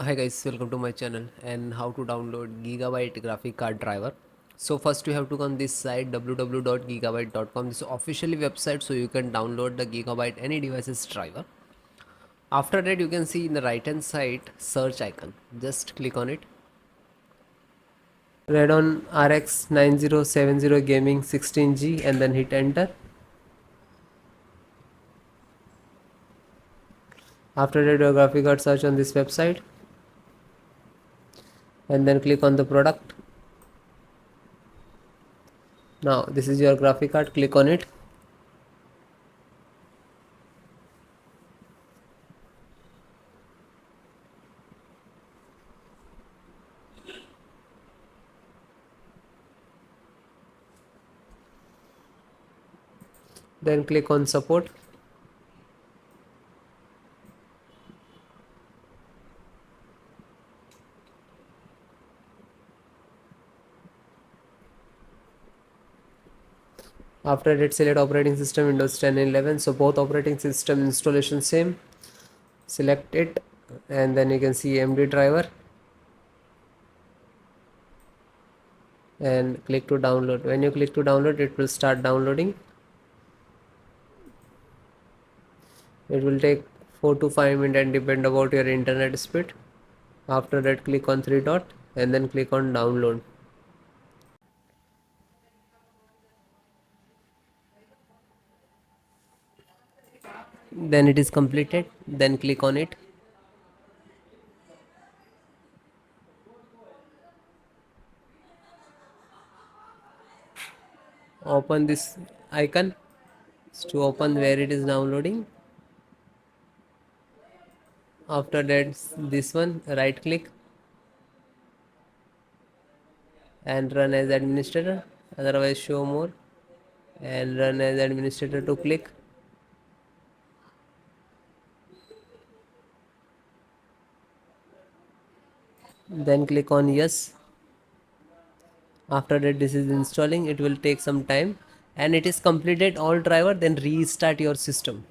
Hi guys, welcome to my channel and how to download Gigabyte graphic card driver. So first you have to go on this site www.gigabyte.com. This is officially website, so you can download the Gigabyte any devices driver. After that you can see in the right hand side search icon. Just click on it. Radeon RX 9070 gaming 16G and then hit enter. After that your graphic card search on this website and then click on the product. Now this is your graphic card, click on it. Then click on support. After that select operating system Windows 10 and 11, so both operating system installation same. Select it and then you can see MD driver and click to download. When you click to download, it will start downloading. It will take 4 to 5 minutes and depend about your internet speed. After that click on three dot and then click on download. Then it is completed, then click on it. Open this icon to open where it is downloading. After that this one, right click and run as administrator, otherwise show more and run as administrator to click. Then click on yes. After that this is installing, it will take some time and it is completed all driver, then restart your system.